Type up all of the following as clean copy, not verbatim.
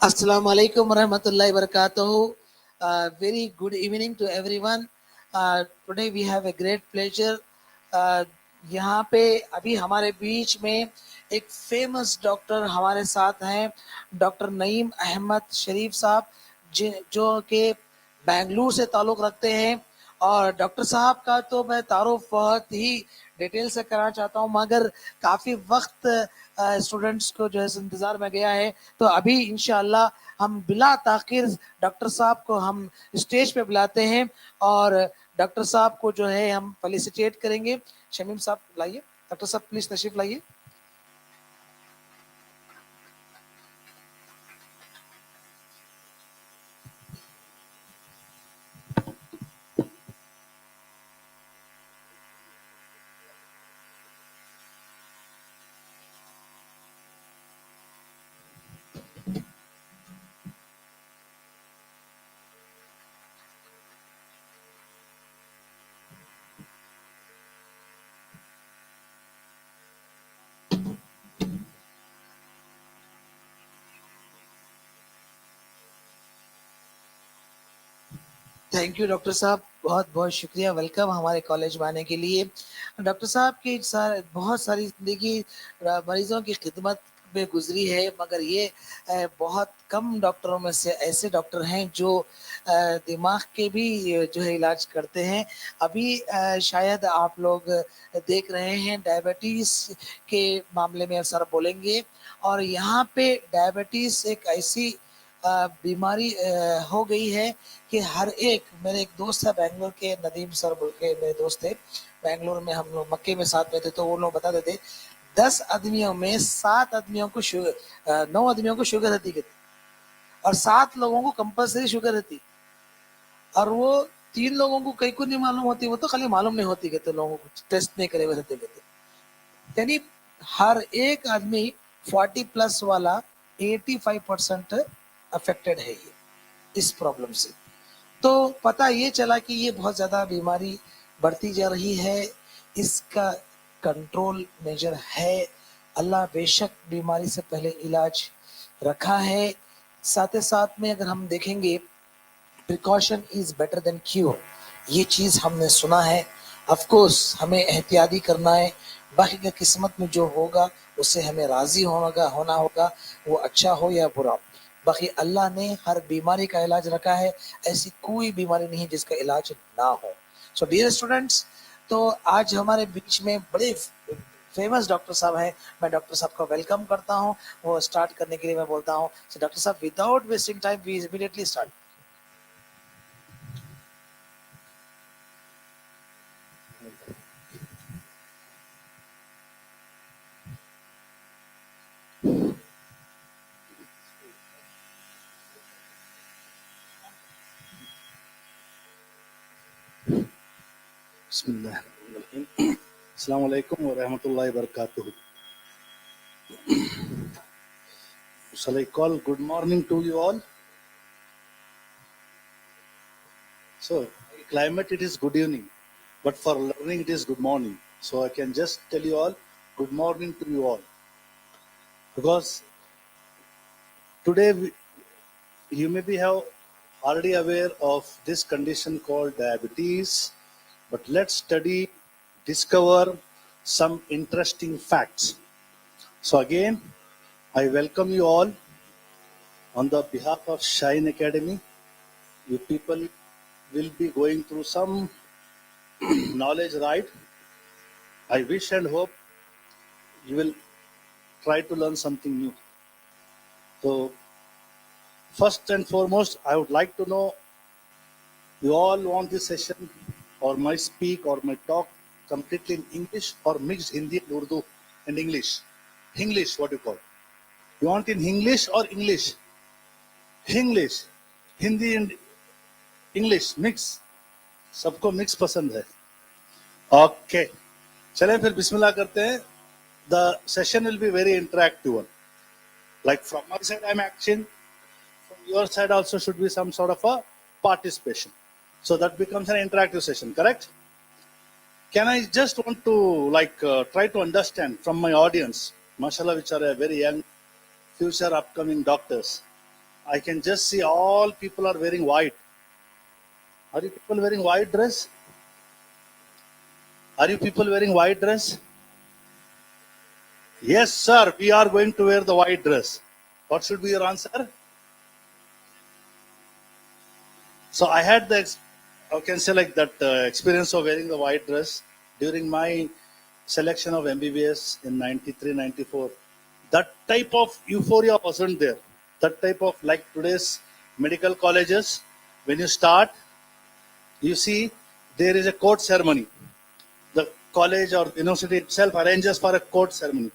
Assalamu alaikum warahmatullahi wabarakatuh. Very good evening to everyone. Today we have a great pleasure. Uh, यहाँ पे अभी हमारे बीच में एक फेमस डॉक्टर हमारे साथ हैं, डॉक्टर नईम अहमद शरीफ साहब, जो कि बेंगलुरु से ताल्लुक़ रखते हैं। और डॉक्टर साहब का तो मैं तारुफ बहुत ही डिटेल से कराना चाहता हूँ, मगर काफ़ी वक्त स्टूडेंट्स को जो है इंतज़ार में गया है। तो अभी इंशाअल्लाह हम बिला ताख़ीर डॉक्टर साहब को हम स्टेज पे बुलाते हैं और डॉक्टर साहब को जो है हम फेलिसिटेट करेंगे। शमीम साहब लाइए, डॉक्टर साहब प्लीज़ तशरीफ़ लाइए। थैंक यू डॉक्टर साहब, बहुत बहुत शुक्रिया, वेलकम हमारे कॉलेज में आने के लिए। डॉक्टर साहब की बहुत सारी ज़िंदगी मरीज़ों की खिदमत में गुजरी है, मगर ये बहुत कम डॉक्टरों में से ऐसे डॉक्टर हैं जो दिमाग के भी जो है इलाज करते हैं। अभी शायद आप लोग देख रहे हैं डायबिटीज़ के मामले में सर बोलेंगे, और यहाँ पे डायबिटीज़ एक ऐसी बीमारी हो गई है कि हर एक, मेरे एक दोस्त है बेंगलोर के, नदीम सर बोल के मेरे दोस्त थे, बेंगलोर में हम लोग मक्के में साथ में थे, तो वो लोग बताते थे 10 आदमियों में 7 आदमियों को शुगर, 9 आदमियों को शुगर रहती है और 7 लोगों को कंपल्सरी शुगर रहती, और वो 3 लोगों को कहीं को नहीं मालूम होती, वो तो खाली मालूम नहीं होती कहते, लोगों को टेस्ट नहीं करे हुए रहते कहते। यानी हर एक आदमी 40 प्लस वाला 85% अफेक्टेड है ये इस प्रॉब्लम से। तो पता ये चला कि ये बहुत ज़्यादा बीमारी बढ़ती जा रही है, इसका कंट्रोल मेजर है। अल्लाह बेशक बीमारी से पहले इलाज रखा है। साथ ही साथ में अगर हम देखेंगे, precaution is better than cure, ये चीज़ हमने सुना है। ऑफ कोर्स हमें एहतियाती करना है, बाकी का किस्मत में जो होगा उससे हमें राज़ी होना होगा, वो अच्छा हो या बुरा। बाकी अल्लाह ने हर बीमारी का इलाज रखा है, ऐसी कोई बीमारी नहीं है जिसका इलाज ना हो। सो डियर स्टूडेंट्स, तो आज हमारे बीच में बड़े फेमस डॉक्टर साहब हैं। मैं डॉक्टर साहब को वेलकम करता हूं। वो स्टार्ट करने के लिए मैं बोलता हूं, सो डॉक्टर साहब without wasting time we immediately start. बिस्मिल्लाहिर्रहमानिर्रहीम। अस्सलाम वालेकुम व रहमतुल्लाहि व बरकातुहू। Shall I call good morning to you all? So, climate it is good evening, but for learning it is good morning. So I can just tell you all good morning to you all, because today you may be already aware of this condition called diabetes, but let's discover some interesting facts. So again, I welcome you all on the behalf of Shaheen Academy. You people will be going through some knowledge, right? I wish and hope you will try to learn something new. So first and foremost, I would like to know, you all want this session or my speak or my talk completely in English or mixed Hindi and Urdu and English? English, what you call? You want in English or English? English, Hindi and English mix. सबको mix पसंद है। Okay, चलें फिर बिस्मिल्लाह करते हैं। The session will be very interactive one. Like from my side I'm acting, from your side also should be some sort of a participation. So that becomes an interactive session, correct? Can I just want to try to understand from my audience, mashallah, which are a very young future upcoming doctors. I can just see all people are wearing white. Are you people wearing white dress? Are you people wearing white dress? Yes, sir. We are going to wear the white dress. What should be your answer? So I had I can say like that experience of wearing the white dress during my selection of MBBS in 93, 94. That type of euphoria wasn't there. That type of like today's medical colleges, when you start, you see there is a court ceremony. The college or university itself arranges for a court ceremony.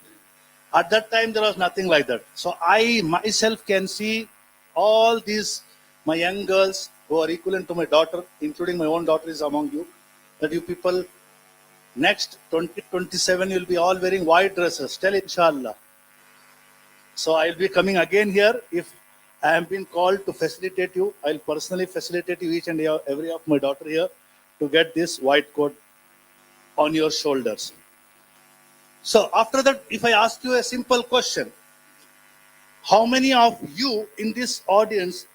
At that time, there was nothing like that. So I myself can see all these, my young girls who are equivalent to my daughter, including my own daughter is among you, that you people next 2027 you'll be all wearing white dresses. Tell inshallah. So I'll be coming again here. If I am being called to facilitate you, I'll personally facilitate you each and every of my daughter here to get this white coat on your shoulders. So after that, if I ask you a simple question, how many of you in this audience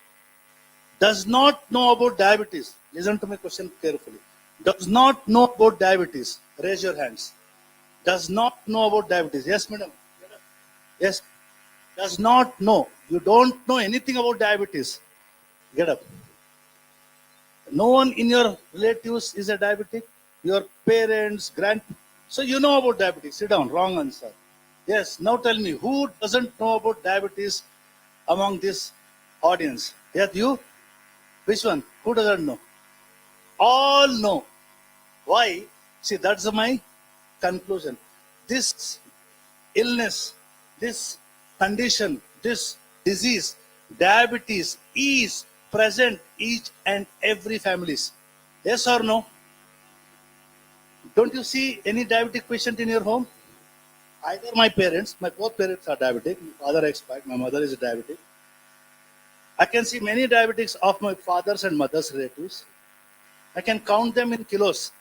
does not know about diabetes? Listen to my question carefully. Does not know about diabetes? Raise your hands. Does not know about diabetes? Yes, madam. Yes. Does not know. You don't know anything about diabetes. Get up. No one in your relatives is a diabetic. Your parents, so you know about diabetes. Sit down. Wrong answer. Yes. Now tell me, who doesn't know about diabetes among this audience? Yes, you? Which one? Who doesn't know? All know. Why? See, that's my conclusion. This illness, this condition, this disease, diabetes is present each and every families. Yes or no? Don't you see any diabetic patient in your home? Either my parents, my both parents are diabetic, my father expired, my mother is a diabetic. I can see many diabetics of my father's and mother's relatives. I can count them in kilos.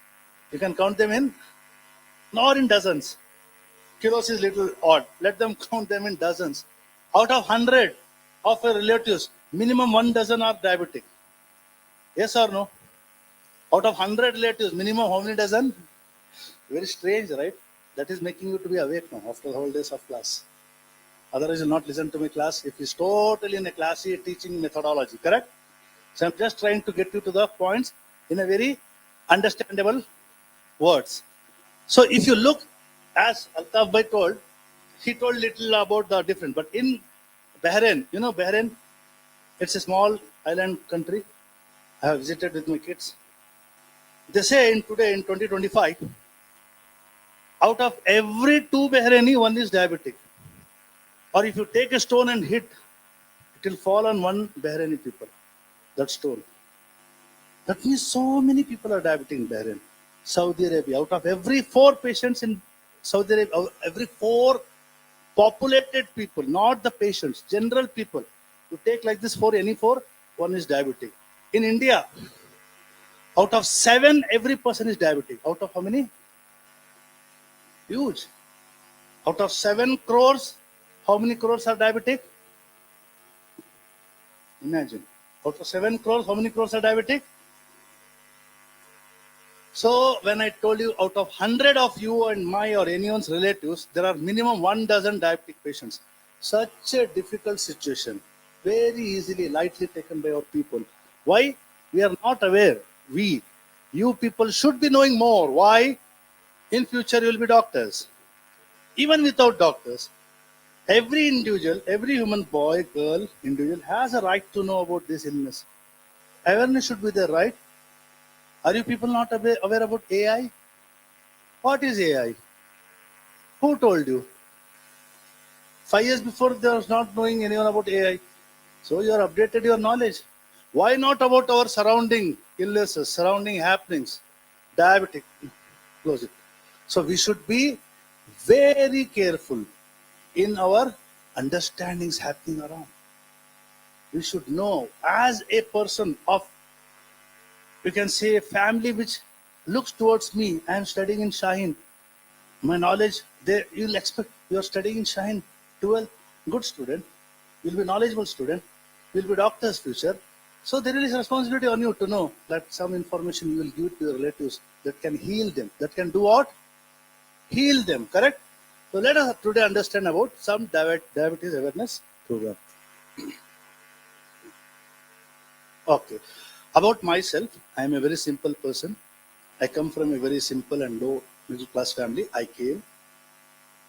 You can count them in, not in dozens. Kilos is little odd. Let them count them in dozens. Out of 100 of your relatives, minimum 1 dozen are diabetic. Yes or no? Out of 100 relatives, minimum how many dozen? Very strange, right? That is making you to be awake now after the whole days of class. Otherwise, you'll not listen to my class. If it's totally in a classy teaching methodology, correct? So I'm just trying to get you to the points in a very understandable words. So if you look, as Altaf Bhai told, he told little about the different. But in Bahrain, you know Bahrain, it's a small island country. I have visited with my kids. They say in 2025, out of every 2 Bahraini, 1 is diabetic. Or if you take a stone and hit, it will fall on 1 Bahraini people. That stone. That means so many people are diabetic in Bahrain. Saudi Arabia, out of every 4 patients in Saudi Arabia, every 4 populated people, not the patients, general people, you take like this 4, any 4, 1 is diabetic. In India, out of 7, every person is diabetic. Out of how many? Huge. Out of 7 crores, how many crores are diabetic? Imagine. Out of 7 crores, how many crores are diabetic? So when I told you out of 100 of you and my or anyone's relatives, there are minimum 1 dozen diabetic patients. Such a difficult situation, very easily, lightly taken by our people. Why? We are not aware. You people should be knowing more. Why? In future you will be doctors. Even without doctors, every individual, every human boy, girl, individual has a right to know about this illness. Awareness should be there, right? Are you people not aware about AI? What is AI? Who told you? 5 years before, there was not knowing anyone about AI. So you are updated your knowledge. Why not about our surrounding illnesses, surrounding happenings? Diabetic. Close it. So we should be very careful in our understandings happening around. We should know as a person of, you can say, a family which looks towards me. I am studying in Shaheen. My knowledge, you'll expect you're studying in Shaheen 12, good student. You'll be knowledgeable student. will be doctor's future. So there is a responsibility on you to know that some information you will give to your relatives that can heal them, that can do what? Heal them, correct? So let us today understand about some diabetes awareness program. Okay. About myself, I am a very simple person. I come from a very simple and low middle class family. I came,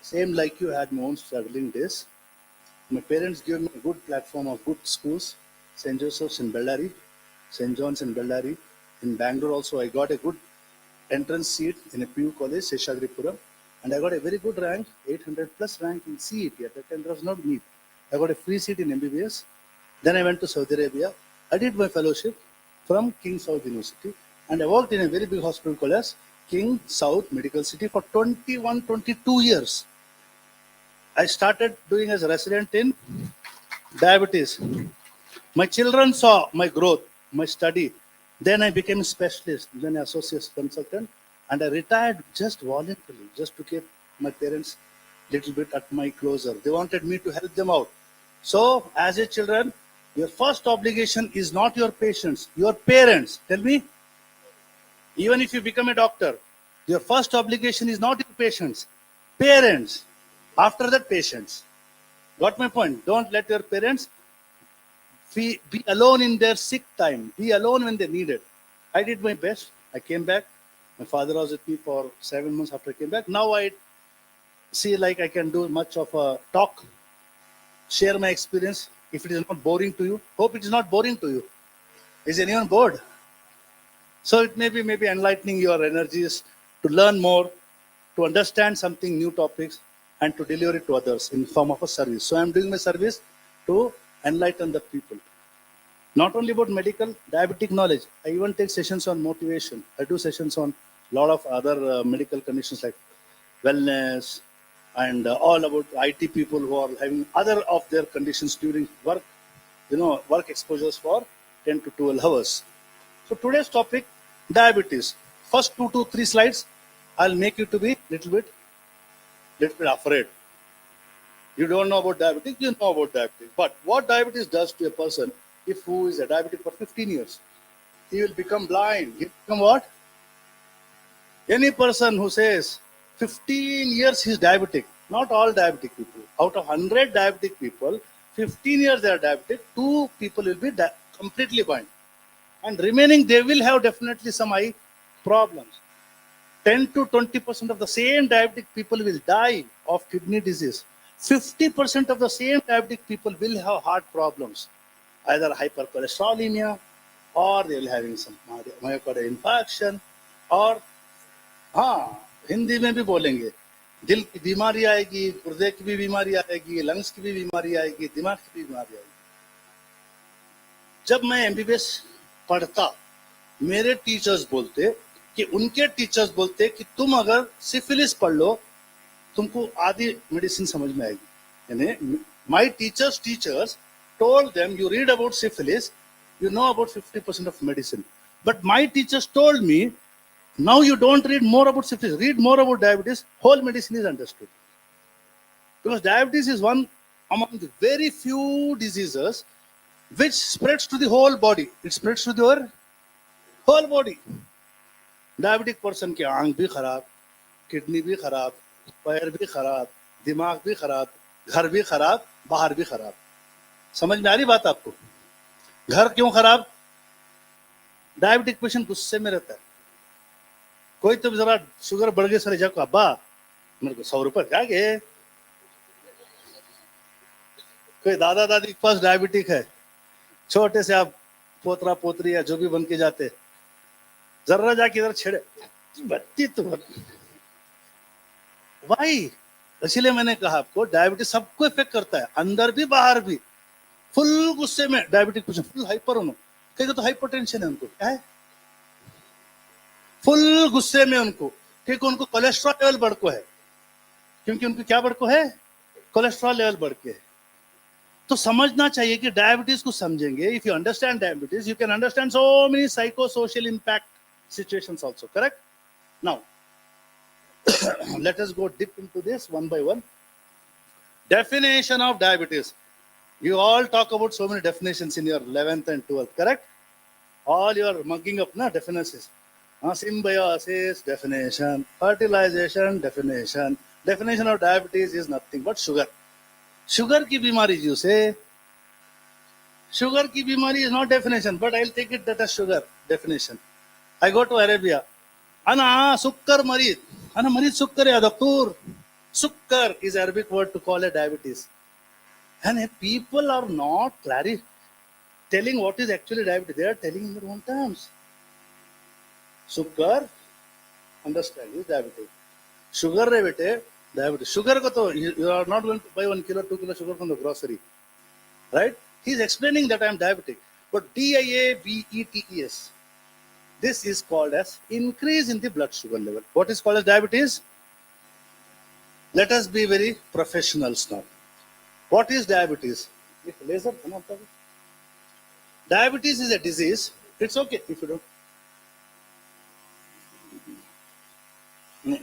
same like you, had my own struggling days. My parents gave me a good platform of good schools, St. Joseph's in Bellary, St. John's in Bellary. In Bangalore also, I got a good entrance seat in a PU college, Seshagripuram, and I got a very good rank, 800 plus rank in CET. At that time, there was not NEET. I got a free seat in MBBS. Then I went to Saudi Arabia. I did my fellowship from King Saud University, and I worked in a very big hospital called as King Saud Medical City for 21, 22 years. I started doing as a resident in diabetes. My children saw my growth, my study. Then I became a specialist, then an associate consultant, and I retired just voluntarily, just to keep my parents little bit at my closer. They wanted me to help them out. So, as a children, your first obligation is not your patients, your parents. Tell me, even if you become a doctor, your first obligation is not your patients, parents. After that, patients. Got my point? Don't let your parents be alone in their sick time. Be alone when they need it. I did my best. I came back. My father was with me for 7 months after I came back. Now I see like I can do much of a talk, share my experience. If it is not boring to you, hope it is not boring to you. Is anyone bored? So it may be maybe enlightening your energies to learn more, to understand something new topics, and to deliver it to others in form of a service. So I'm doing my service to enlighten the people. Not only about medical, diabetic knowledge. I even take sessions on motivation. I do sessions on a lot of other medical conditions like wellness and all about IT people who are having other of their conditions during work, work exposures for 10 to 12 hours. So today's topic, diabetes. First 2 to 3 slides, I'll make you to be little bit afraid. You don't know about diabetes, you know about diabetes. But what diabetes does to a person, if who is a diabetic for 15 years, he will become blind. He will become what? Any person who says 15 years he is diabetic, not all diabetic people. Out of 100 diabetic people, 15 years they are diabetic, 2 people will be completely blind. And remaining, they will have definitely some eye problems. 10 to 20% of the same diabetic people will die of kidney disease. 50% of the same diabetic people will have heart problems, either hypercholesterolemia, or they will having some myocardial infarction, or Hindi में भी बोलेंगे, दिल की बीमारी आएगी, गुर्दे की भी बीमारी आएगी, लंग्स की भी बीमारी आएगी, दिमाग की भी बीमारी आएगी. जब मैं एमबीबीएस पढ़ता, मेरे टीचर्स बोलते कि उनके टीचर्स बोलते कि तुम अगर सिफिलिस पढ़ लो, तुमको आधी मेडिसिन समझ में आएगी. यानी my teachers told them, you read about syphilis, you know about 50% of medicine. But my teachers told me, now you don't read more about syphilis, read more about diabetes, whole medicine is understood. Because diabetes is one among the very few diseases which spreads to the whole body. It spreads to your whole body. Diabetic person की आंख भी खराब, kidney भी खराब, पैर भी खराब, दिमाग भी खराब, घर भी खराब, बाहर भी खराब. समझ में आ रही बात आपको? घर क्यों खराब? डायबिटिक पेशेंट गुस्से में रहता है. कोई तो जरा शुगर बढ़ गई, सर जाको अब्बा मेरे को 100 रुपए क्या गए. कोई दादा दादी के पास डायबिटिक है, छोटे से आप पोतरा पोतरी या जो भी बन के जाते, जरा जाके इधर छेड़े बत्ती तो भाई. इसलिए मैंने कहा आपको, डायबिटीज सबको इफेक्ट करता है, अंदर भी बाहर भी. फुल गुस्से में डायबिटिक पेशेंट, फुल हाइपर होना, कहीं तो हाइपरटेंशन है उनको, क्या है, फुल गुस्से में उनको, क्योंकि उनको कोलेस्ट्रॉल लेवल बढ़ को है. क्योंकि उनको क्या बढ़ को है? कोलेस्ट्रॉल लेवल बढ़ के है. तो समझना चाहिए कि डायबिटीज को समझेंगे. If you understand diabetes, you can understand so many psycho social impact situations also, correct? Now, let us go deep into this one by one. Definition of diabetes. You all talk about so many definitions in your 11th and 12th, correct? All you are mugging up, na, definitions. Symbiosis, definition. Fertilization, definition. Definition of diabetes is nothing but sugar. Sugar ki bimari, you say. Sugar ki bimari is not definition, but I'll take it that as sugar definition. I go to Arabia. Ana sukkar marid. Ana marid sukkar ya doctor. Sukkar is Arabic word to call a diabetes. And people are not telling what is actually diabetes. They are telling in their own terms. Sukkar, understand, is diabetes. Sugar re bete, diabetes. Sugar ko to, you are not going to buy 1 kilo, 2 kilo sugar from the grocery. Right? He is explaining that I am diabetic. But diabetes, this is called as increase in the blood sugar level. What is called as diabetes? Let us be very professionals now. What is diabetes? Diabetes is a disease. It's okay if you don't.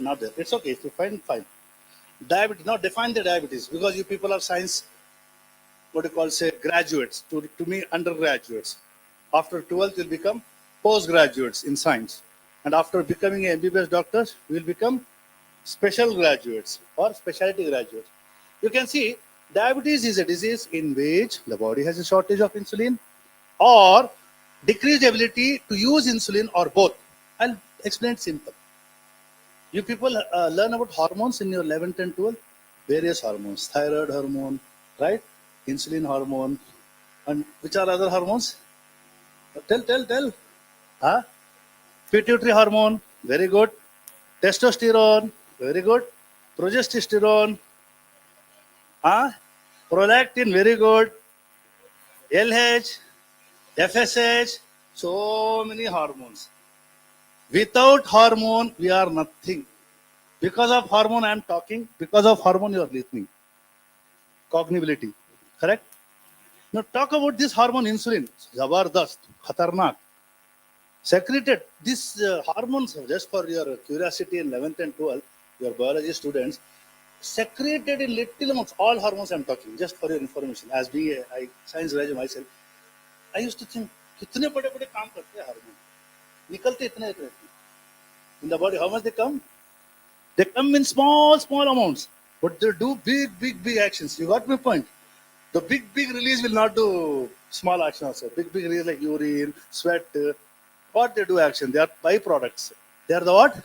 Not there. It's okay if you find fine. Diabetes. Now define the diabetes, because you people are science, what you call, say, graduates. To me, undergraduates. After 12th, you'll become postgraduates in science. And after becoming MBBS doctors, you will become special graduates or specialty graduates. You can see diabetes is a disease in which the body has a shortage of insulin or decreased ability to use insulin, or both. I'll explain it simple. You people learn about hormones in your 11th and 12th. Various hormones, thyroid hormone, right? Insulin hormone, and which are other hormones? Tell. Huh? Pituitary hormone, very good. Testosterone, very good. Progesterone, prolactin, very good. LH, FSH, so many hormones. Without hormone, we are nothing. Because of hormone, I am talking. Because of hormone, you are listening. Cognability, correct? Now talk about this hormone insulin. Zabardast, khatarnak. Secreted. These hormones, just for your curiosity, in 11th and 12th, your biology students, secreted in little amounts. All hormones I am talking, just for your information. As being a science graduate myself, I used to think, कितने बड़े-बड़े काम करते हैं hormone, निकलते इतने in the body. How much they come? They come in small amounts, but they do big actions. You got my point? The big release will not do small action also. Big release like urine, sweat. What they do action? They are byproducts. They are the what?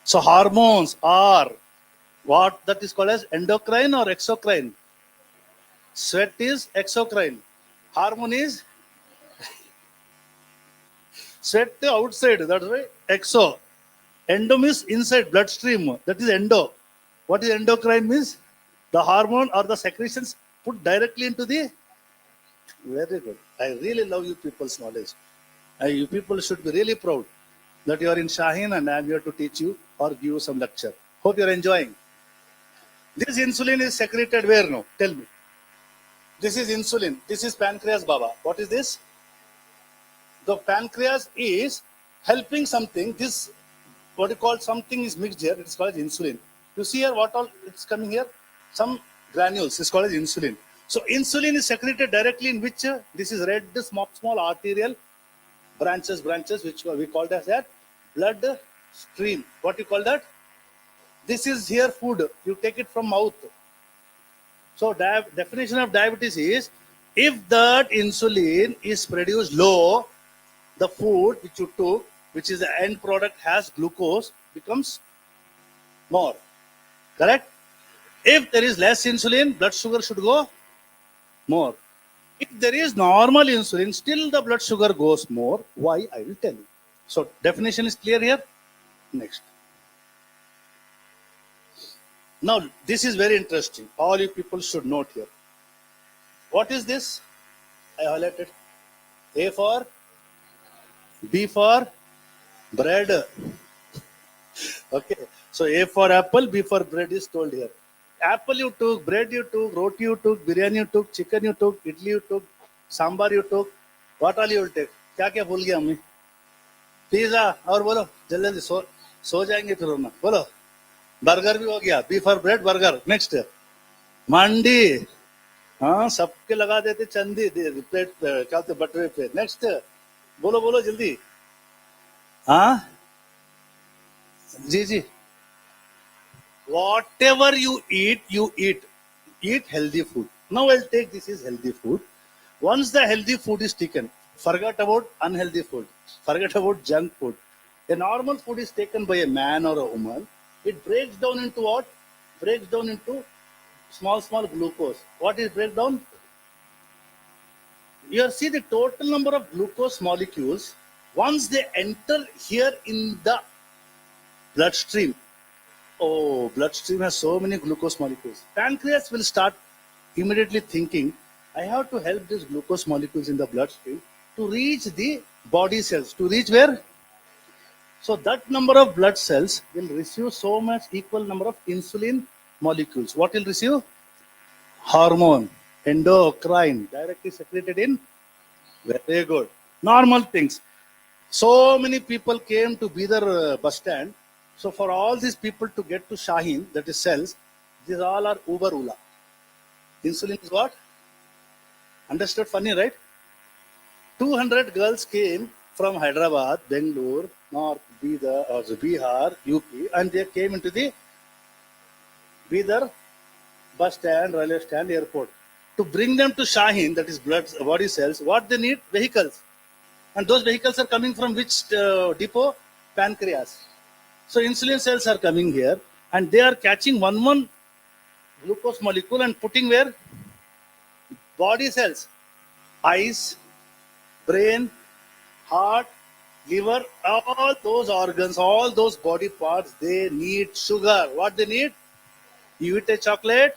So hormones are what that is called as endocrine or exocrine. Sweat is exocrine. Hormone is sweat outside. That's why exo. Endo means inside bloodstream. That is endo. What is endocrine means? The hormone or the secretions put directly into the. Very good. I really love you people's knowledge. You people should be really proud that you are in Shaheen and I am here to teach you or give you some lecture. Hope you are enjoying. This insulin is secreted where now? Tell me. This is insulin. This is pancreas, Baba. What is this? The pancreas is helping something. This, what you call something is mixed here. It's called insulin. You see here what all it's coming here? Some granules. It's called as insulin. So insulin is secreted directly in which? This is red, small arterial branches, which we call as that blood stream. What you call that? This is here food. You take it from mouth. So definition of diabetes is, if that insulin is produced low, the food which you took, which is the end product, has glucose, becomes more. Correct? If there is less insulin, blood sugar should go more. If there is normal insulin, still the blood sugar goes more. Why? I will tell you. So definition is clear here. Next. Now this is very interesting. All you people should note here. What is this? I highlighted. A for B for bread. Okay. So A for apple, B for bread is told here. Apple you took, bread you took, roti you took, biryani you took, chicken you took, idli you took, sambar you took. What all you will take? क्या भूल गया हमें? Pizza और बोलो जल्दी सो जाएंगे फिर ना बोलो. बर्गर भी हो गया. B for bread, burger. Next. Mandi. हाँ, सबके लगा देते चंदी प्लेट पे, क्या बोलते बटवे पे। नेक्स्ट बोलो बोलो जल्दी। हाँ जी जी। Whatever you eat. Eat healthy food. Now I'll take this is healthy food. Once the healthy food is taken, forget about unhealthy food. Forget about junk food. A normal food is taken by a man or a woman. It breaks down into what? Breaks down into small glucose. What is breakdown? You see the total number of glucose molecules. Once they enter here in the bloodstream, oh, bloodstream has so many glucose molecules. Pancreas will start immediately thinking, I have to help these glucose molecules in the bloodstream to reach the body cells. To reach where? So that number of blood cells will receive so much equal number of insulin molecules. What will receive? Hormone, endocrine, directly secreted in. Very good. Normal things. So many people came to Bidar bus stand. So for all these people to get to Shaheen, that is cells, these all are Uber Ula. Insulin is what? Understood? Funny, right? 200 girls came from Hyderabad, Bangalore, North, Bidar, or Bihar, UP, and they came into the Bidar bus stand, railway stand, airport. To bring them to Shaheen, that is blood body cells, what they need? Vehicles. And those vehicles are coming from which depot? Pancreas. So insulin cells are coming here and they are catching one glucose molecule and putting where? Body cells. Eyes, brain, heart, liver, all those organs, all those body parts, they need sugar. What they need? You eat a chocolate,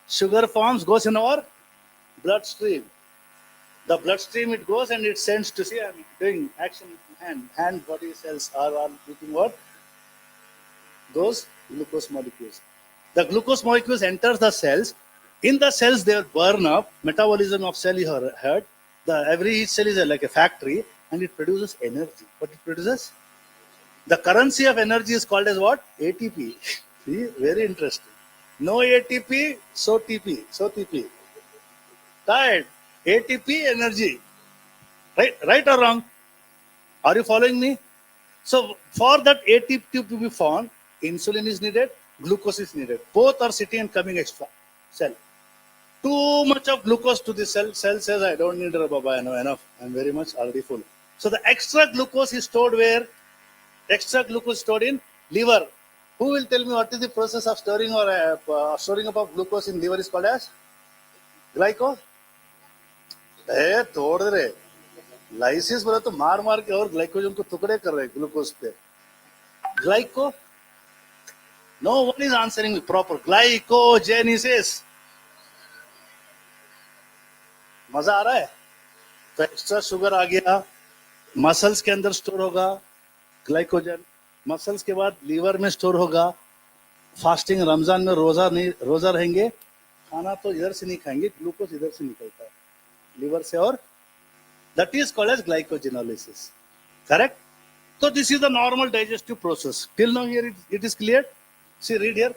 sugar forms, goes in our bloodstream. The bloodstream it goes and it sends to see I'm doing action hand body cells are all looking what? Those glucose molecules. The glucose molecules enters the cells. In the cells, they burn up. Metabolism of cell you heard. Every each cell is like a factory, and it produces energy. What it produces? The currency of energy is called as what? ATP. See, very interesting. No ATP, so TP, so TP. Right? ATP energy. Right or wrong? Are you following me? So for that ATP to be formed, insulin is needed, glucose is needed. Both are sitting and coming extra. Cell. Too much of glucose to the cell. Cell says, I don't need Baba, I know enough. I'm very much already full. So the extra glucose is stored where? Extra glucose stored in liver. Who will tell me what is the process of storing or storing up of glucose in liver is called as? Glyco? तोड़ दे lysis बोला तो मार मार के और glycogen को टुकड़े कर रहे ग्लूकोज पे glyco no one is answering proper glycogenesis मजा आ रहा है तो एक्स्ट्रा शुगर आ गया मसल्स के अंदर स्टोर होगा ग्लाइकोजन मसल्स के बाद लीवर में स्टोर होगा फास्टिंग रमजान में रोजा रहेंगे खाना तो इधर से नहीं खाएंगे ग्लूकोज इधर से निकलता है लीवर से और that is called as glycogenolysis. Correct? So this is the normal digestive process. Till now here it is clear. See, read here.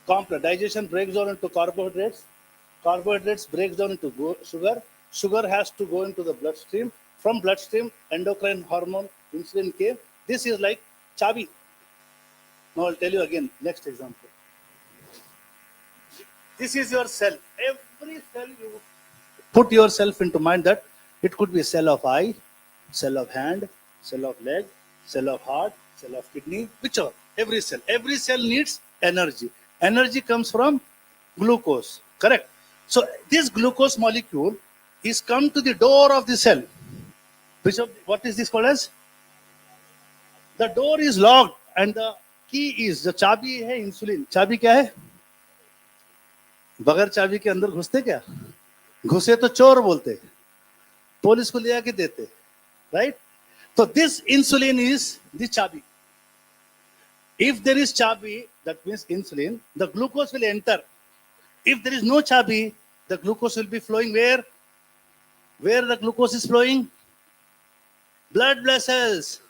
Complex digestion breaks down into carbohydrates. Carbohydrates breaks down into sugar. Sugar has to go into the bloodstream. From bloodstream, endocrine hormone, insulin came. This is like chabi. Now I'll tell you again. Next example. This is your cell. Every cell you put yourself into mind that it could be a cell of eye, cell of hand, cell of leg, cell of heart, cell of kidney, whichever. Every cell. Every cell needs energy. Energy comes from glucose. Correct? So this glucose molecule is come to the door of the cell. What is this called as? The door is locked and the key is, the चाबी है insulin. चाबी क्या है? बगैर चाबी के अंदर घुसते क्या? घुसे तो चोर बोलते पुलिस को ले आके देते राइट तो दिस इंसुलिन इज द चाबी if there is chabi that means insulin the glucose will enter if there is no chabi the glucose will be flowing where the glucose is flowing blood vessels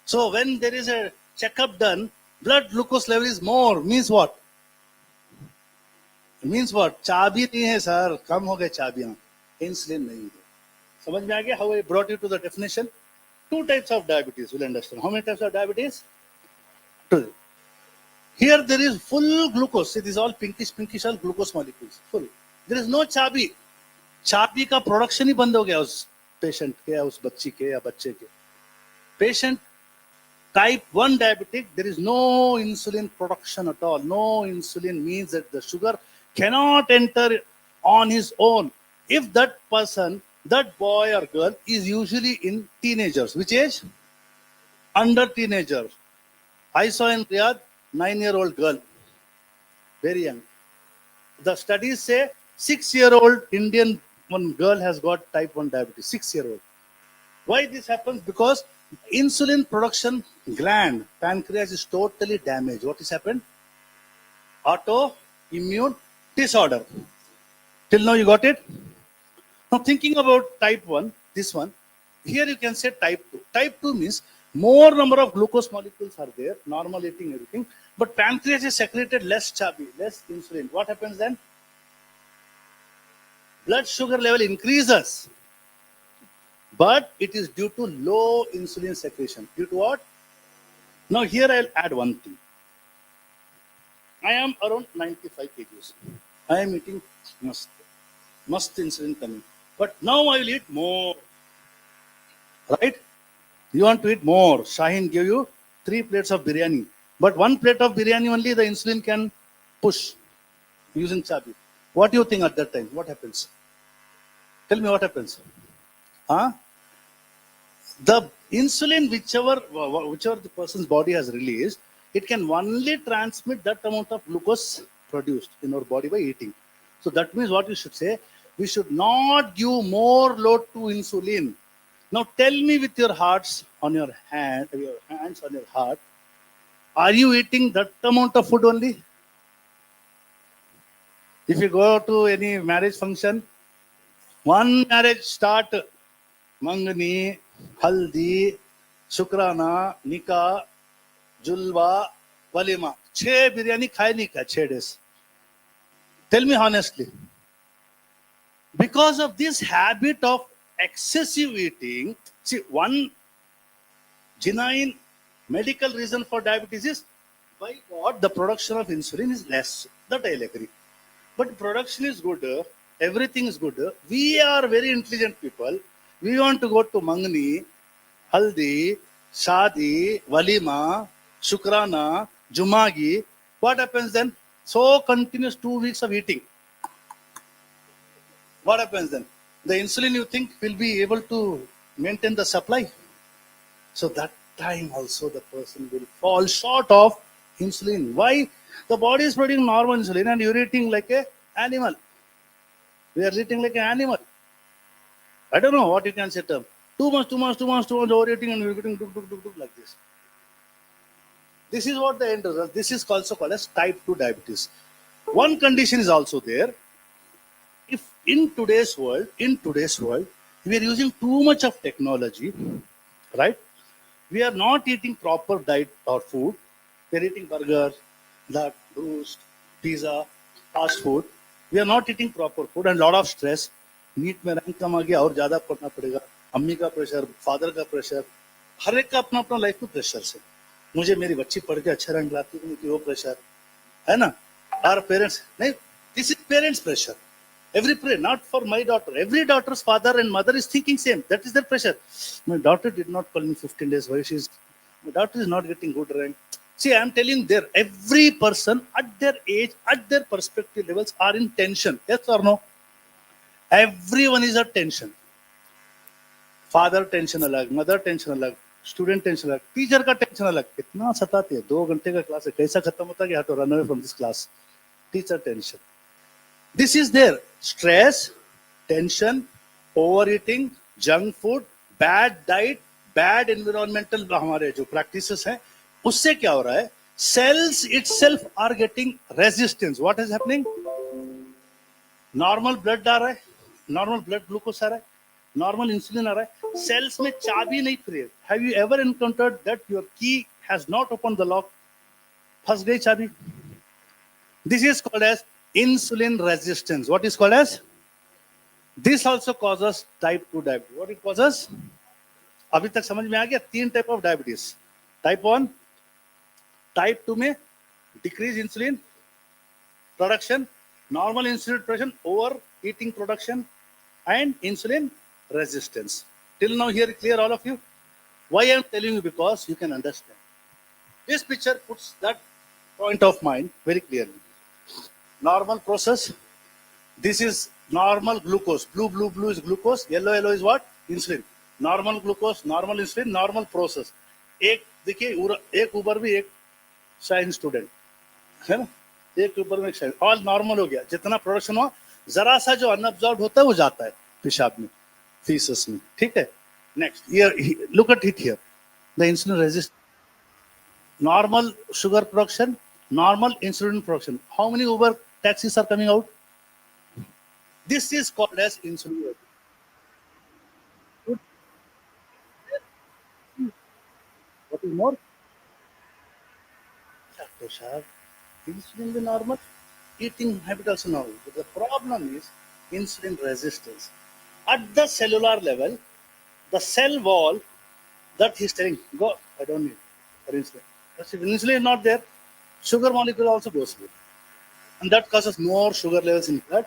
so when there is a checkup done blood glucose level is more means what means what? चाबी नहीं है sir, कम हो गए चाबियां, insulin नहीं है. समझ में आ गया how I brought you to the definition? Two types of diabetes, will understand. How many types of diabetes? Two. Here there is full glucose. See, these all pinkish all glucose molecules. Full. There is no चाबी. चाबी का production ही बंद हो गया उस patient के या उस बच्ची के या बच्चे के. Patient type 1 diabetic, there is no insulin production at all. No insulin means that the sugar cannot enter on his own. If that person, that boy or girl is usually in teenagers, which age? Under teenager. I saw in Riyadh 9-year-old girl, very young. The studies say 6-year-old Indian one girl has got type 1 diabetes. 6-year-old. Why this happens? Because insulin production gland, pancreas is totally damaged. What has happened? Autoimmune disorder. Till now you got it? Now thinking about type 1, this one, here you can say type 2. Type 2 means more number of glucose molecules are there, normal eating, everything, but pancreas is secreted less chubby, less insulin. What happens then? Blood sugar level increases. But it is due to low insulin secretion. Due to what? Now here I'll add one thing. I am around 95 kgs. I am eating must insulin coming. But now I will eat more. Right? You want to eat more. Shaheen gave you 3 plates of biryani. But 1 plate of biryani only the insulin can push using chabi. What do you think at that time? What happens? Tell me what happens. Huh? The insulin, whichever the person's body has released, it can only transmit that amount of glucose produced in our body by eating. So that means what you should say, we should not give more load to insulin. Now tell me with your hands on your heart, are you eating that amount of food only? If you go to any marriage function, one marriage start, mangani, haldi, शुक्राना, निका, जुलवा, वलीमा. 6 बिरयानी खाए नहीं का 6 days. Tell me honestly. Because of this habit of excessive eating, see, one genuine medical reason for diabetes is by what? The production of insulin is less. That I'll agree. But production is good, everything is good. We are very intelligent people. We want to go to Mangni, Haldi, Shadi, Walima, Shukrana, Jumagi. What happens then? So continuous 2 weeks of eating. What happens then? The insulin you think will be able to maintain the supply. So that time also the person will fall short of insulin. Why? The body is producing normal insulin and you're eating like an animal. We are eating like an animal. I don't know what you can say term. Too much overeating and we're getting like this. This is what the end result. This is also called as type 2 diabetes. One condition is also there. If in today's world, we are using too much of technology, right? We are not eating proper diet or food. We are eating burger, that, roast, pizza, fast food. We are not eating proper food and lot of stress. NEET में rank कम आ गया और ज्यादा पढ़ना पड़ेगा. अम्मी का प्रेशर, फादर का प्रेशर, हर एक का अपना अपना लाइफ में प्रेशर से. मुझे मेरी बच्ची पढ़ के अच्छा रैंक लाती है, वो प्रेशर है ना. Our parents, नहीं, this is parents pressure. Every parent, not for my daughter. Every daughter's father and mother is thinking same. That is their pressure. My daughter did not call me 15 days. Why my daughter is not getting good rank. See, I am telling there, every person at their age, at their perspective levels are in tension. Yes or no? Everyone is at tension. Father tension अलग, mother tension अलग, student tension अलग, teacher का tension अलग. कितना सताती है. 2 घंटे का क्लास है, कैसा खत्म होता है कि I have to run away from this class. Teacher tension. This is there. Stress, tension, overeating, junk food, bad diet, bad environmental हमारे जो practices हैं, उससे क्या हो रहा है? Cells itself are getting resistance. What is happening? Normal blood आ रहा है, normal blood glucose आ रहा है, normal insulin आ रहा है. Cells में चाबी नहीं फिर. Have you ever encountered that your key has not opened the lock? फंस गई चाबी. This is called as Insulin resistance. What is called as? This also causes type 2 diabetes. What it causes? अभी तक समझ में आ गया? 3 type of diabetes. Type 1, type 2 में decrease insulin production, normal insulin production, overeating production, and insulin resistance. Till now here clear all of you? Why I am telling you? Because you can understand. This picture puts that point of mind very clearly. Normal process. This is normal glucose. Blue is glucose. Yellow is what? Insulin. Normal glucose, normal insulin, normal process. एक देखिए एक ऊपर भी एक science student है ना, एक ऊपर में एक साइंस, ऑल नॉर्मल हो गया. जितना प्रोडक्शन हो, जरा सा जो अनअब्जॉर्ब होता है वो जाता है पेशाब में, फीसस में. ठीक है. Next here, look at it here. The insulin resist, normal sugar production, normal insulin production. How many Uber taxis are coming out? This is called as insulin. What is more? Insulin is normal, eating habit also normal. But the problem is insulin resistance. At the cellular level, the cell wall that he's telling, go, I don't need for insulin. But if insulin is not there, sugar molecule also goes away. And that causes more sugar levels in blood,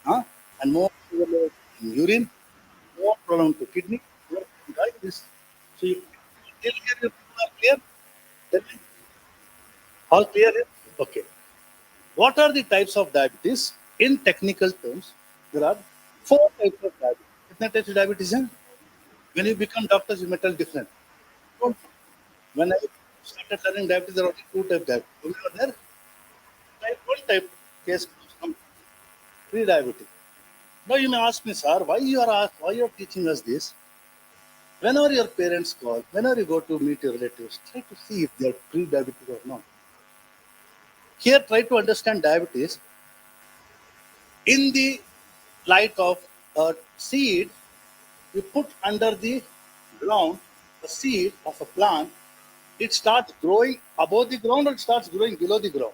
and more sugar levels in urine, more problem to kidney, more diabetes. So you till here you are clear? Tell me. All clear here? Okay. What are the types of diabetes? In technical terms, there are 4 types of diabetes. Kitne types of diabetes hai? When you become doctors, you may tell different. When I started learning diabetes, there are only 2 types of diabetes. You were there? Type 1 type case comes pre-diabetic. Now you may ask me, sir, why you are teaching us this? Whenever your parents call, whenever you go to meet your relatives, try to see if they are pre-diabetic or not. Here, try to understand diabetes in the light of a seed. You put under the ground the seed of a plant. It starts growing above the ground or it starts growing below the ground.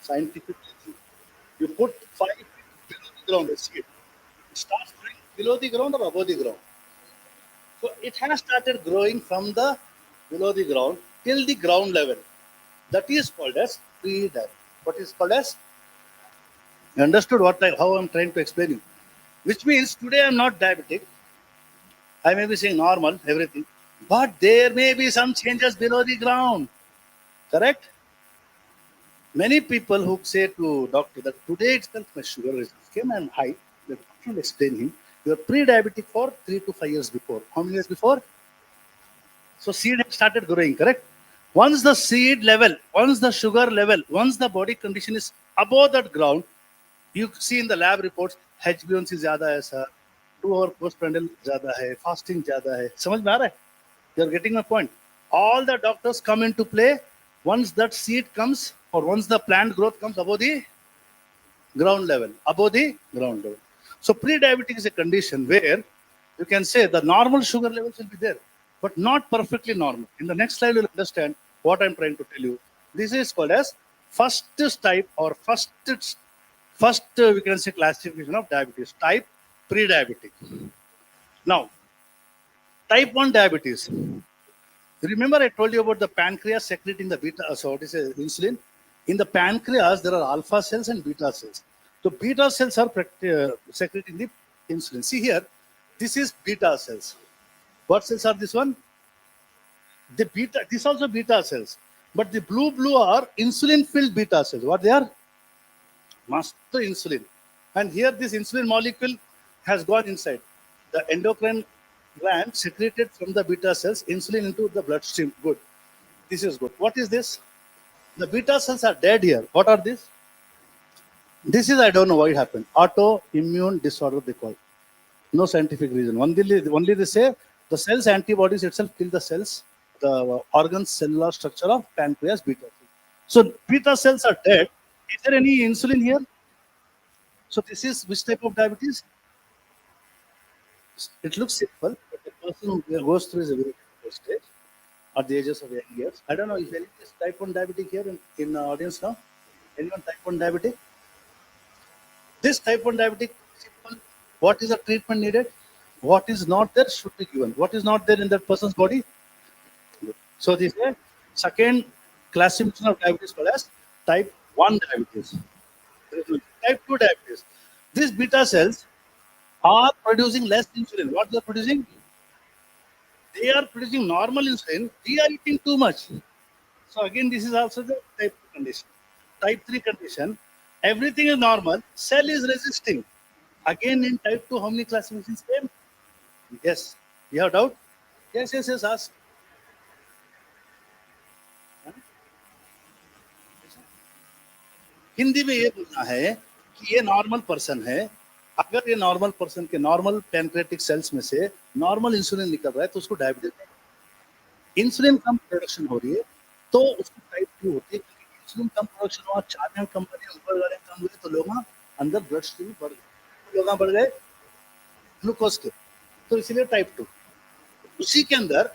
Scientific reason. You put 5 feet below the ground a seed. It starts growing below the ground or above the ground. So it has started growing from the below the ground till the ground level. That is called as pre-diabetic. What is called as? You understood how I'm trying to explain you? Which means today I'm not diabetic. I may be saying normal, everything. But there may be some changes below the ground. Correct? Many people who say to doctor that today itself my sugar came and high, the doctor will explain him, you are pre-diabetic for 3 to 5 years before. How many years before? So seed has started growing, correct? Once the seed level, once the sugar level, once the body condition is above that ground, you see in the lab reports, HbA1c ज़्यादा है sir, 2 hour postprandial ज़्यादा है, fasting ज़्यादा है. समझ में आ रहा है? You are getting my point. All the doctors come into play once that seed comes or once the plant growth comes above the ground level. Above the ground level. So pre-diabetic is a condition where you can say the normal sugar levels will be there, but not perfectly normal. In the next slide, you'll understand what I'm trying to tell you. This is called as first type or first we can say classification of diabetes. Type pre-diabetic. Now, type 1 diabetes. Remember I told you about the pancreas secreting the beta, so what is insulin? In the pancreas, there are alpha cells and beta cells. So beta cells are secreting the insulin. See here, this is beta cells. What cells are this one? The beta, this also beta cells. But the blue are insulin-filled beta cells. What they are? Master insulin. And here this insulin molecule has gone inside. The endocrine gland secreted from the beta cells insulin into the bloodstream. Good. This is good. What is this? The beta cells are dead here. What are these? This is, I don't know why it happened. Autoimmune disorder they call. No scientific reason. Only they say the cells antibodies itself kill the cells, the organ cellular structure of pancreas beta cells. So beta cells are dead. Is there any insulin here? So this is which type of diabetes? It looks simple, but the person who goes through is a very difficult stage at the ages of young years. I don't know if any is type 1 diabetic here in the audience now. Anyone type 1 diabetic? This type 1 diabetic, simple. What is the treatment needed? What is not there should be given. What is not there in that person's body? So this is second classification of diabetes called as type 1 diabetes. Type 2 diabetes. These beta cells are producing less insulin. What they are producing? They are producing normal insulin. We are eating too much. So again, this is also the type 2 condition. Type 3 condition, everything is normal, cell is resisting. Again, in type 2, how many classifications came? Yes. You have doubt? Yes, yes, yes, ask. Hindi में ये बोलना है कि ये normal person है, अगर ये normal person के नॉर्मल पैनक्रेटिक सेल्स में से नॉर्मल इंसुलिन निकल रहा है तो उसको डायबिटीज, इंसुलिन कम प्रोडक्शन हो रही है तो उसको टाइप 2 होती है, क्योंकि इंसुलिन कम प्रोडक्शन हुआ, चार्जिंग कंपनी ऊपर वाले कम हुए तो लोग अंदर ब्लड स्ट्रीम बढ़ गए, लोग बढ़ गए ग्लूकोज के, तो इसीलिए टाइप 2। उसी के अंदर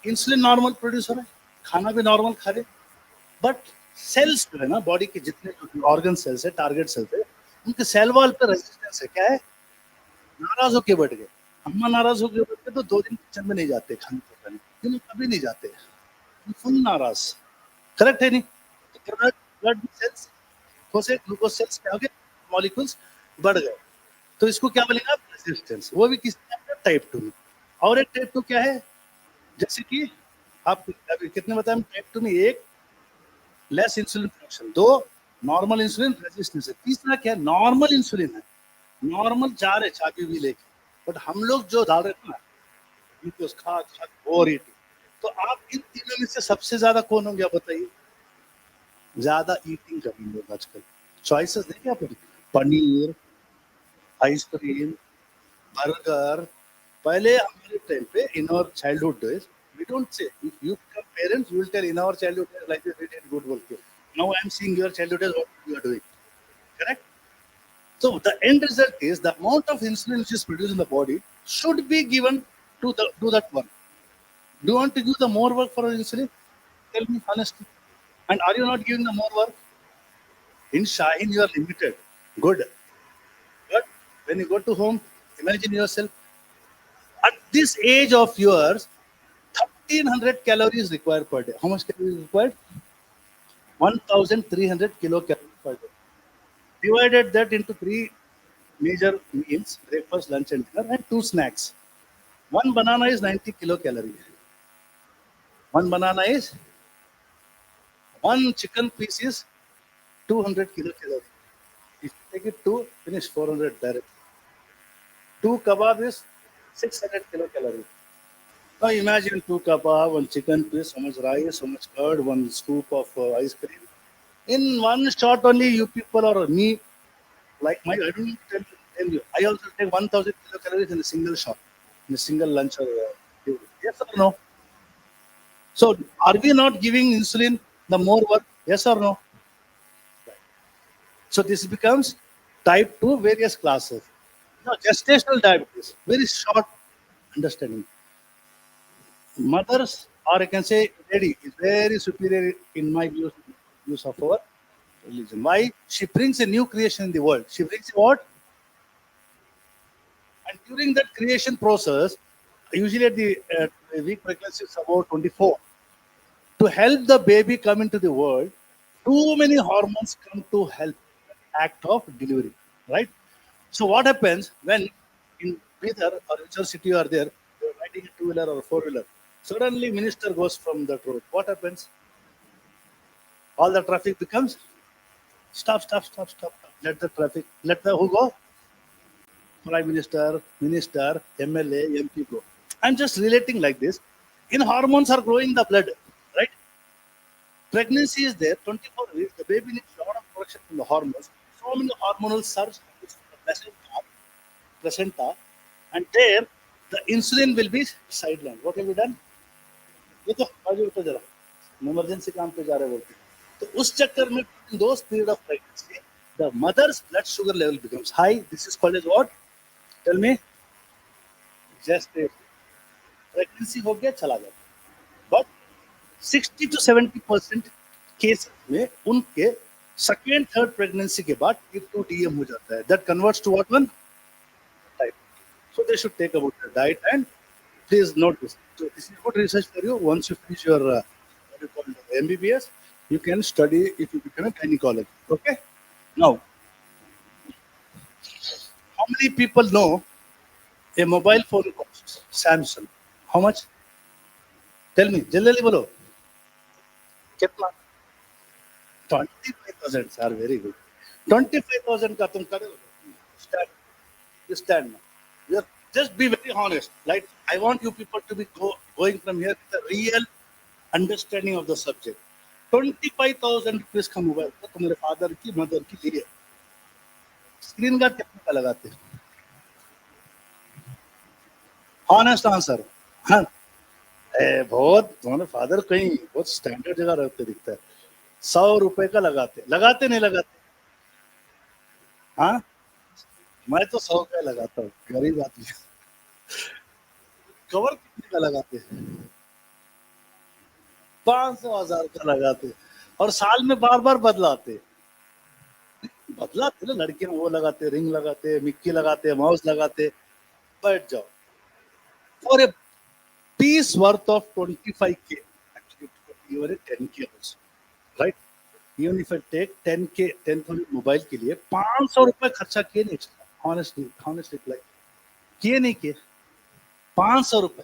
इंसुलिन नॉर्मल प्रोड्यूस हो रहा है, खाना भी नॉर्मल खा रहे, बट सेल्स जो है ना बॉडी के जितने ऑर्गन सेल्स है, टारगेट सेल्स है, उनके सेल वॉल पे रेजिस्टेंस है, क्या है, नाराज होके बैठ गए। अम्मा नाराज होके बैठ गए तो 2 दिन किचन में नहीं जाते खाने पकाने, क्यों कभी नहीं जाते, फुल नाराज, करेक्ट है नहीं? ब्लड सेल्स से ग्लूकोज सेल्स क्या हो गए, मॉलिक्यूल्स बढ़ गए, तो इसको क्या बोलेंगे आप, रेजिस्टेंस। वो भी किस टाइप 2 में। और एक टाइप 2 क्या है, जैसे कि आप अभी कितने बताया टाइप 2 में, एक less insulin production, 2 normal insulin resistance है, तीसरा क्या है, नॉर्मल इंसुलिन है, नॉर्मल जा रहे चाबी भी लेके, बट हम लोग जो डाल रहे थे ना ग्लूकोज खा खा और ईट, तो आप इन तीनों में से सबसे ज्यादा कौन होंगे आप बताइए, ज्यादा ईटिंग करेंगे लोग आजकल। चॉइसेस देखिए आप, पनीर, आइसक्रीम, बर्गर। पहले हमारे टाइम पे in our childhood days we don't say, if you become parents you will tell in our childhood days like this we did good work. Now I am seeing your childhood days what you are doing, correct? So the end result is the amount of insulin which is produced in the body should be given to do that one. Do you want to give the more work for insulin? Tell me honestly. And are you not giving the more work? In Shaheen you are limited, good, but when you go to home, imagine yourself at this age of yours, 1300 calories required per day. How much calories required? 1300 kilocalories per day. Divided that into 3 major meals, breakfast, lunch and dinner, and 2 snacks. One banana is 90 kilocalories. One banana is, one chicken piece is 200 kilocalories. If you take it 2, finish 400 direct. 2 kebab is 600 kilocalories. Now imagine 2 kebab, 1 chicken piece, so much rice, so much curd, 1 scoop of ice cream. In one shot only, you people or me, like my, I don't tell you, I also take 1000 kilocalories in a single shot, in a single lunch or yes or no? So are we not giving insulin the more work? Yes or no? So this becomes type 2 various classes. Now gestational diabetes, very short understanding. Mothers, or I can say lady, is very superior in my use of our religion. Why? She brings a new creation in the world. She brings what? And during that creation process, usually at the week pregnancy is about 24. To help the baby come into the world, too many hormones come to help act of delivery, right? So what happens when in Bidar or whichever city you are there, you are riding a 2-wheeler or a 4-wheeler, suddenly minister goes from that road. What happens? All the traffic becomes stop, stop, stop, stop. Let the traffic, let the who go? Prime Minister, Minister, MLA, MP go. I'm just relating like this. In hormones are growing the blood, right? Pregnancy is there, 24 weeks, the baby needs a lot of production from the hormones. So many hormonal surge happens from the placenta, and there the insulin will be sidelined. What have you done? ये तो आगे उठो जरा, emergency काम पे जा रहे बोलते, तो उस चक्कर में in those period of pregnancy, the mother's blood sugar level becomes high. This is called as what? Tell me. Gestation. Pregnancy हो गया चला गया, but 60 to 70% केस में उनके सेकेंड थर्ड प्रेगनेंसी के बाद T2DM हो जाता है. That converts to what one? Type. So they should take about their diet, and please note this. So this is good research for you. Once you finish your what you call MBBS, you can study if you become a gynecologist. Okay. Now, how many people know a mobile phone costs Samsung? How much? Tell me. जल्दी बोलो. कितना? 25,000 are very good. 25,000 का तुम करो. Stand. You stand now. Just be very honest. Like I want you people to be going from here with a real understanding of the subject. 25,000 rupees का mobile तो तुम्हारे father की mother की लिए screen guard कितने का लगाते हैं? Honest answer. हाँ. बहुत तुम्हारे फादर कहीं बहुत स्टैंडर्ड जगह रहते दिखता है. 100 रुपए का लगाते नहीं लगाते? हाँ, मैं तो 100 का लगाता हूँ, गरीब आदमी. कवर कितने का लगाते हैं? 500,000 का लगाते और साल में बार बार बदलाते ना. लड़कियां वो लगाते, रिंग लगाते, मिक्की लगाते, माउस लगाते. बैठ जाओ. और ए piece worth of 25K, actually even 10K also, right? Even if I take 10K, 10,000 mobile के लिए 500 रुपए खर्चा किए नहीं. honestly like किए नहीं किए. 500 रुपए.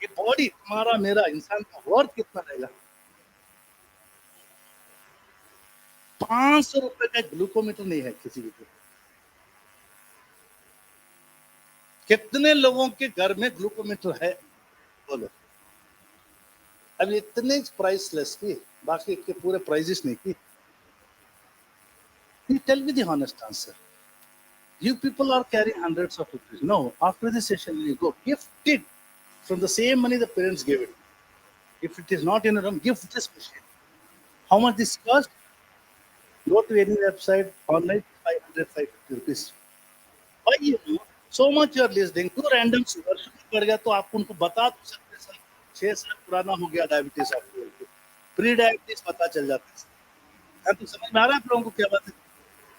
ये बॉडी तुम्हारा मेरा इंसान का वर्थ कितना रहेगा? 500 रुपए का ग्लूकोमीटर नहीं है किसी के. कितने लोगों के घर में ग्लूकोमीटर है बोलो? अब इतने प्राइसलेस की, बाकी के पूरे प्राइजेस नहीं की. You tell me the honest answer. You people are carrying hundreds of rupees. No, after this session when you go, gift it from the same money the parents gave it. If it is not in a room, gift this machine. How much this cost? Go to any website online, 500, 550 rupees. Why you know so much you are listening to random sugar पड़ गया तो आप उनको बता तो सकते sir 6 साल पुराना हो गया डायबिटीज आपको. प्री डायबिटीज पता चल जाता है. तो समझ में आ रहा है आप लोगों को क्या बात है?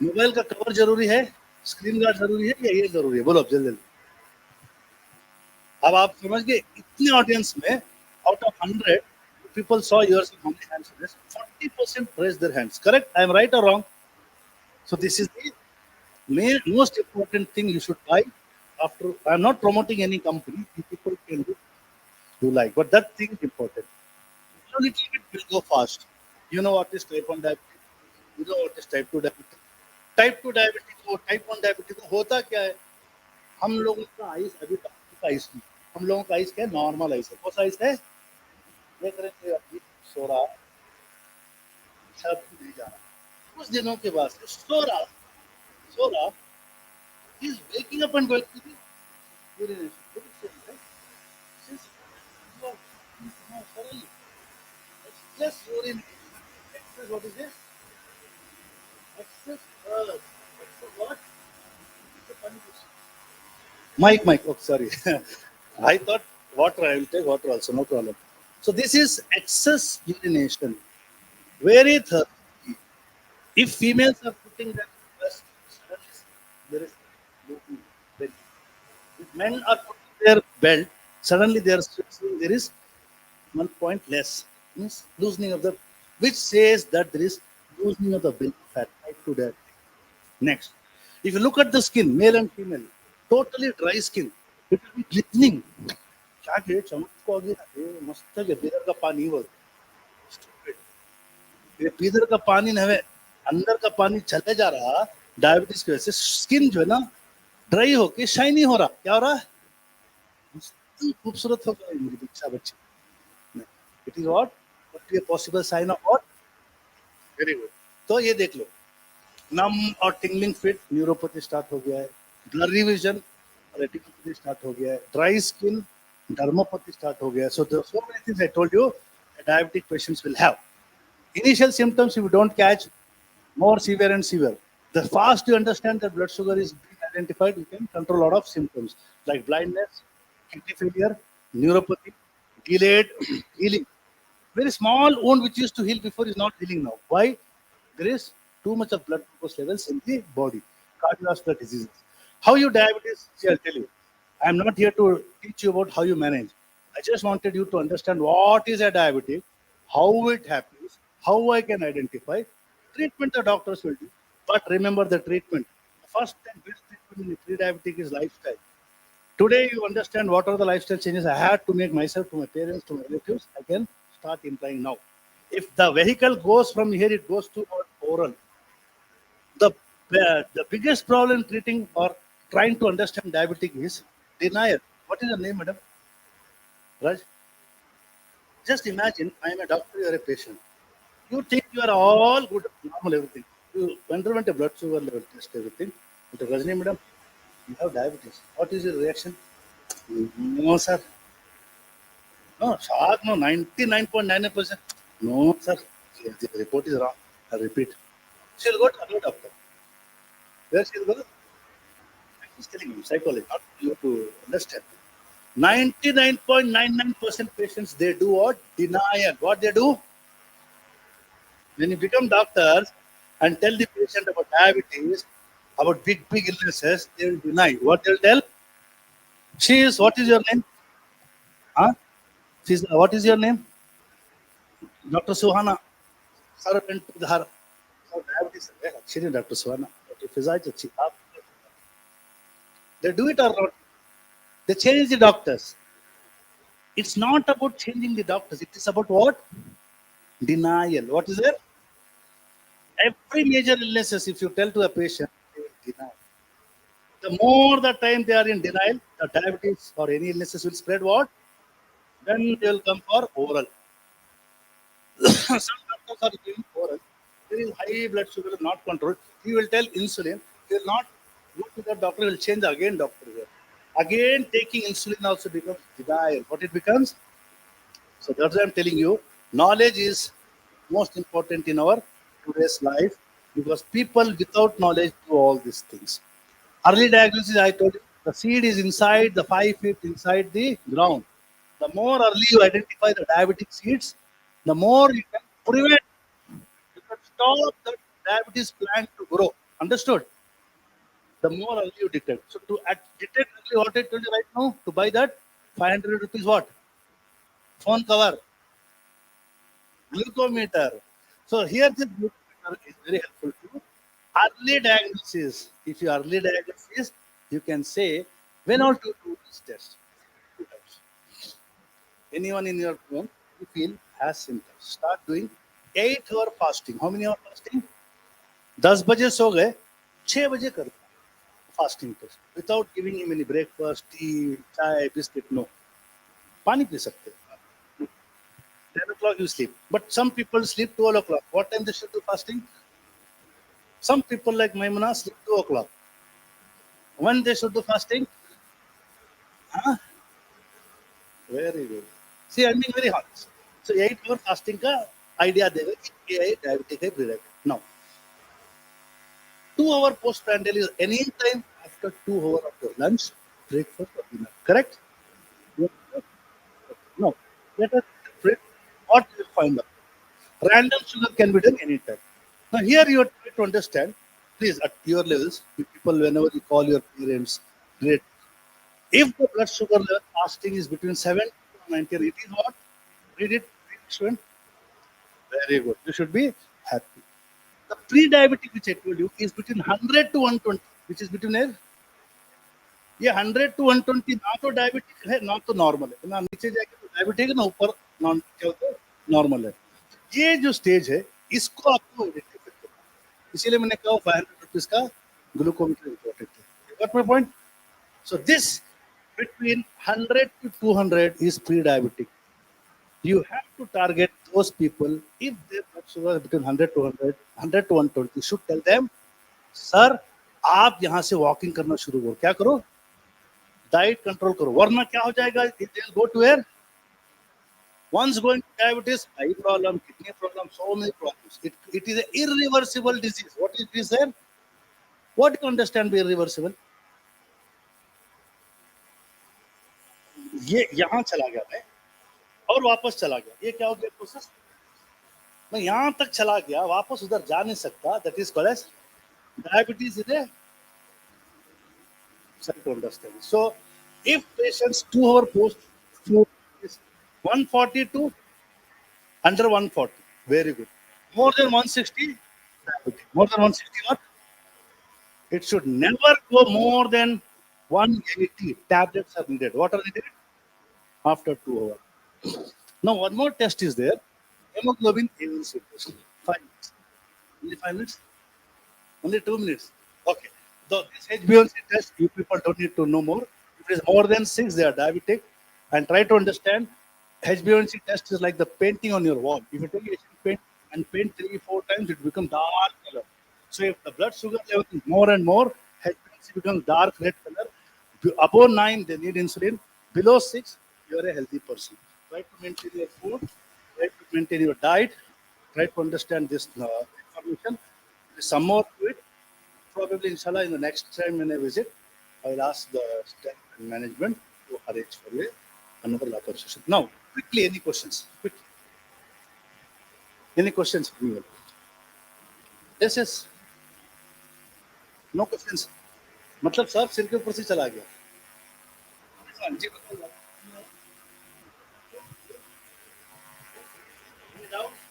मोबाइल का कवर जरूरी है, स्क्रीन गार्ड जरूरी है, या ये जरूरी है? बोलो अब जल्दी. अब आप समझ गए. इतने ऑडियंस में out of 100 people saw yours in how many hands raised? 40% raised their hands. Correct? I am right or wrong? So this is the most important thing you should buy. After I am not promoting any company. You people can do you like, but that thing is important. So little bit will go fast. You know what is type 1 diabetes? You know what is type 2 diabetes? Type 2 diabetes को, type 1 diabetes को होता क्या है? हम लोगों का ice अभी का आइस नहीं. हम लोगों का आइस क्या है? नॉर्मल आइस है. कौन सा आइस है? देख रहे थे अभी सो रहा, सब नहीं जा रहा. कुछ दिनों के बाद सो रहा is waking up and going to the urination. Excess urination. Excess what is this? Excess what? Mike. Oh, sorry. I thought water. I will take water also. No problem. So this is excess urination. Very thirsty. If females are putting that breast, there is looking belly. If men are putting their belt, suddenly they are seeing there is 1 point less. Means loosening of the, which says that there is loosening of the belly fat. Right to that. Next, if you look at the skin, male and female, totally dry skin, it will be glistening. क्या के चमक गया ये मस्त है पीदर का पानी वो ये पीदर का पानी नहीं अंदर का पानी चले जा रहा डायबिटीज की वजह से स्किन जो है ना ड्राई होके शाइनी हो रहा. क्या हो रहा है? खूबसूरत हो गया मेरी बच्चा बच्ची. It is what be a possible sign of what. Very good. तो ये देख लो, नम और टिंगलिंग फिट, न्यूरोपैथी स्टार्ट हो गया है. ब्लरी विजन, रेटिनोपैथी स्टार्ट हो गया है. ड्राई स्किन, dermopathy start हो गया. So there are so many things I told you that diabetic patients will have. Initial symptoms, if you don't catch, more severe and severe. The fast you understand that blood sugar is being identified, you can control a lot of symptoms like blindness, kidney failure, neuropathy, delayed healing. Very small wound which used to heal before is not healing now. Why? There is too much of blood glucose levels in the body, cardiovascular diseases. How you diabetes? See, I'll tell you. I'm not here to teach you about how you manage. I just wanted you to understand what is a diabetic, how it happens, how I can identify. Treatment the doctors will do. But remember the treatment. First and best treatment in the pre-diabetic is lifestyle. Today you understand what are the lifestyle changes I had to make myself, to my parents, to my relatives. I can start implying now. If the vehicle goes from here, it goes to our oral. The biggest problem treating or trying to understand diabetic is denial. What is your name, madam? Raj? Just imagine I am a doctor, you are a patient. You think you are all good, normal, everything. You underwent a blood sugar level test, everything. But Rajni, madam, you have diabetes. What is your reaction? No, sir. No, shock, no, 99.99%. No, sir. The report is wrong. I repeat. She'll go to another doctor. Where she'll go? He's telling you, psychology, not you to understand. 99.99% patients, they do what? Denial. What they do? When you become doctors and tell the patient about diabetes, about big illnesses, they will deny. What they'll tell? She is, what is your name? Huh? She's, what is your name? Dr. Suhana. Sir went to her. Sir, diabetes. She didn't Dr. Suhana. Dr. Fizaj, they do it or not? They change the doctors. It's not about changing the doctors. It is about what? Denial. What is it? Every major illnesses, if you tell to a patient, they will deny. The more the time they are in denial, the diabetes or any illnesses will spread what? Then they will come for oral. Some doctors are giving oral. There is high blood sugar not controlled. He will tell insulin. He will not go to the doctor. He will change again doctor here. Again taking insulin also becomes denial. What it becomes? So that's why I'm telling you, knowledge is most important in our today's life because people without knowledge do all these things. Early diagnosis, I told you, the seed is inside the 5 feet inside the ground. The more early you identify the diabetic seeds, the more you can prevent, you can stop the diabetes plant to grow. Understood? The more early you detect. So to detect early, what I told you right now, to buy that 500 rupees what? Phone cover, glucometer. So here this glucometer is very helpful to early diagnosis. If you early diagnosis, you can say when or to do this test. Two types. Anyone in your home you feel has symptoms, start doing 8 hour fasting. How many hour fasting? 10 बजे सो गए 6 बजे कर fasting test without giving him any breakfast, tea, chai, biscuit. No, पानी P सकते हैं. 10 o'clock you sleep. But some people sleep 12 o'clock. What time they should do fasting? Some people like Maimuna sleep 2 o'clock. When they should do fasting? Huh? Very good. See, I'm being very honest. So 8 hour fasting का idea देगा कि ये diabetic है pre-diabetic. Now, 2 hour postprandial is any time after 2 hour of your lunch, breakfast or dinner. Correct? No. Let us interpret what you find out. Random sugar can be done anytime. Now here you are trying to understand, please at your levels, you people whenever you call your parents, great. If the blood sugar level fasting is between 7 to 90, it is what? Read it, student. Very good. You should be happy. The pre-diabetic which I told you is between 100 to 120, which is between a ये 100 to 120 ना तो diabetic है ना तो normal है ना नीचे जाके तो डायबिटिक है ना ऊपर नॉन क्या होता है नॉर्मल है ये जो स्टेज है इसको आपको आइडेंटिफाई करना है इसीलिए मैंने कहा 500 रुपीस का ग्लूकोमीटर इंपॉर्टेंट है got my point so this between 100 to 200 is pre-diabetic. You have to target those people if their blood sugar is between 100 to 100, 100 to 120. You should tell them, sir आप यहाँ से walking करना शुरू करो क्या करो diet control करो वरना क्या हो जाएगा go to air once going to diabetes eye problem kidney problem so many problems it is an irreversible disease what is this there what do you understand by irreversible ये यहाँ चला गया है और वापस चला गया ये क्या हो गया प्रोसेस मैं यहाँ तक चला गया, वापस उधर जा नहीं सकता. That is called as diabetes in a to understand. So, if patients 2 hour post food is 140 to under 140, very good. More than 160, diabetic. More than 160, what? It should never go more than 180. Tablets are needed. What are needed? After 2 hours. Now, one more test is there. Hemoglobin A1C test. 5 minutes. Only 5 minutes? Only 2 minutes. Okay. So this HbA1c test, you people don't need to know more. If it is more than 6, they are diabetic. And try to understand, HbA1c test is like the painting on your wall. If you take Asian paint and paint 3, 4 times, it becomes dark color. So if the blood sugar level is more and more, HbA1c becomes dark red color. Above 9, they need insulin. Below 6, you are a healthy person. Try to maintain your food. Try to maintain your diet. Try to understand this information. There's some more to it. Probably, inshallah, in the next time when I visit, I will ask the staff and management to arrange for you another lap session. Now, quickly, any questions? Quickly. Any questions from you? Yes, yes. No questions. मतलब सब सिर के ऊपर से चला गया. हाँ जी, बताओ. Any doubt?